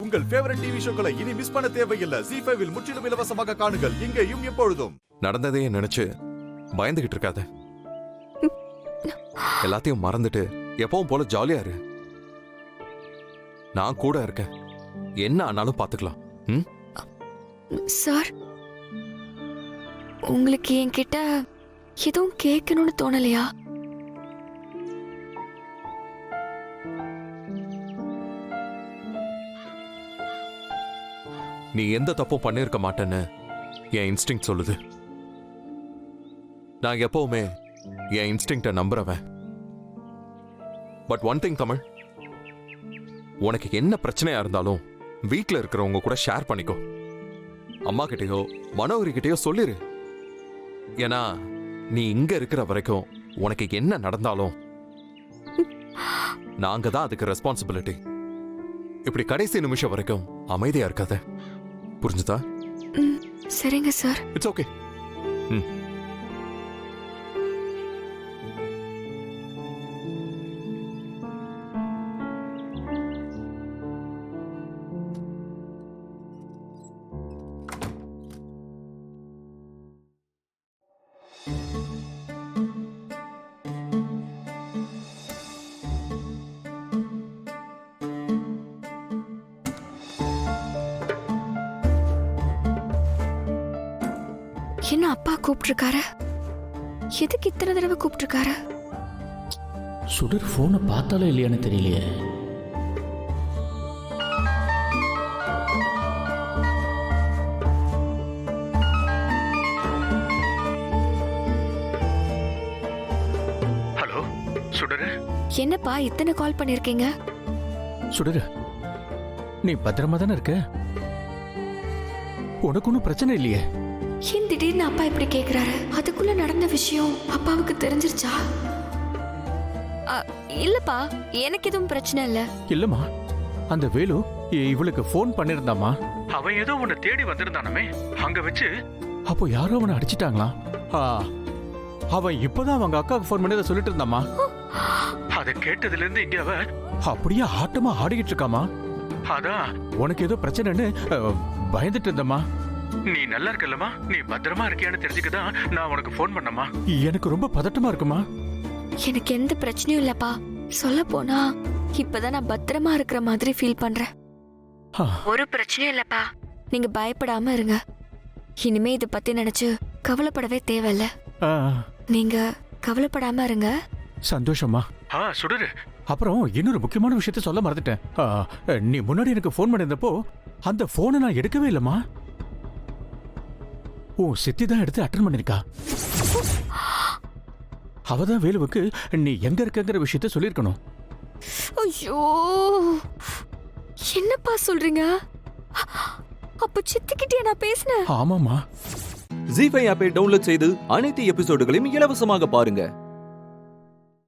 உங்கள் favourite TV ஷோக்களை இனி miss பண்ண தேவையில்லை. ZEE5 இல் முற்றிலும் இலவசமாக காணுங்கள். இங்கேயும் எப்பொழுதும். நடந்ததே நினைச்சு பயந்துகிட்டு இருக்காத. எல்லாத்தையும் மறந்துட்டு எப்பவும் போல ஜாலியா இரு. நான் கூட இருக்கேன். என்ன ஆனாலும் பாத்துக்கலாம். சார், உங்களுக்கு என்கிட்ட எதுவும் கேட்கணும்னு தோணலையா? நீ எந்த தப்பும் பண்ணிருக்க மாட்டேன்னு என் இன்ஸ்டிங் சொல்லுது. நான் எப்பவுமே என் இன்ஸ்டிங்ட நம்புறவன். பட் ஒன் திங் தமிழ், உனக்கு என்ன பிரச்சனையா இருந்தாலும் வீட்டில் இருக்கிறவங்க கூட ஷேர் பண்ணிக்கோ. அம்மா கிட்டயோ மனோகரி கிட்டயோ சொல்லிரு. ஏன்னா நீ இங்க இருக்கிற வரைக்கும் உனக்கு என்ன நடந்தாலும் நாங்க தான் அதுக்கு ரெஸ்பான்சிபிலிட்டி. இப்படி கடைசி நிமிஷம் வரைக்கும் அமைதியா இருக்காத. புரிஞ்சுதா? சரிங்க சார். It's okay. என்ன அப்பா கூப்பிட்டுருக்காரு? எதுக்கு இத்தனை தடவை கூப்பிட்டுருக்காரு? சுடர் போனை பார்த்தாலே இல்லையான்னு தெரியலையே. ஹலோ சுடர். என்னப்பா இத்தனை கால் பண்ணிருக்கீங்க? சுடர், நீ பத்திரமா தானே இருக்க? உனக்கு ஒன்றும் பிரச்சனை இல்லையே? ஏன் திடீர்னு அப்பா இப்படி கேக்குறாரு? அதுக்குள்ள நடந்த விஷயம் அப்பாவுக்கு தெரிஞ்சிருச்சா? இல்லப்பா, எனக்கு எதுவும் பிரச்சனை இல்ல. இல்லம்மா, அந்த வேலு இவளுக்கு போன் பண்ணிருந்தாமா. அவன் ஏதோ உன்னை தேடி வந்திருந்தானமே, அங்க வச்சு. அப்போ யாரோ அவனை அடிச்சிட்டாங்களா? அவன் இப்பதான் அவங்க அக்காவுக்கு போன் பண்ணி சொல்லிட்டு இருந்தாமா. அதை கேட்டதுல இருந்து இங்க அவ அப்படியே ஆட்டமா ஆடிக்கிட்டு இருக்காமா. அதான் உனக்கு ஏதோ பிரச்சனைன்னு பயந்துட்டு இருந்தம்மா. நீ நல்லா இருக்கல்லமா, நீ பத்திரமா இருக்கியான்னு தெரிஞ்சுக்கதான் நான் உனக்கு போன் பண்ணமா. எனக்கு ரொம்ப பதட்டமா இருக்குமா. எனக்கு எந்த பிரச்சனையும் இல்லப்பா. சொல்ல போனா இப்பதான் நான் பத்திரமா இருக்கிற மாதிரி ஃபீல் பண்றேன். ஒரு பிரச்சனையும் இல்லப்பா, நீங்க பயப்படாம இருங்க. இனிமே இத பத்தி நினைச்சு கவலைப்படவே தேவையில்ல. நீங்க கவலைப்படாம இருங்க. சந்தோஷமா. சுடரு, அப்புறம் இன்னொரு முக்கியமான விஷயத்த சொல்ல மறந்துட்டேன். நீ முன்னாடி எனக்கு போன் பண்ணிருந்தப்போ அந்த போனை நான் எடுக்கவே இல்லம்மா. ஓ, சித்தி தான் எடுத்து அட்டெண்ட் பண்ணிருக்கா. அவதான் வேலுவுக்கு நீ எங்க இருக்கங்கிற விஷயத்த சொல்லிருக்கணும். ஐயோ, என்னப்பா சொல்றீங்க? அப்ப சித்திக்கிட்டே நான் பேசினேன். ஆமாமா. ZEE5 ஆப்பை டவுன்லோட் செய்து அனைத்து எபிசோடுகளையும் இலவசமாக பாருங்க.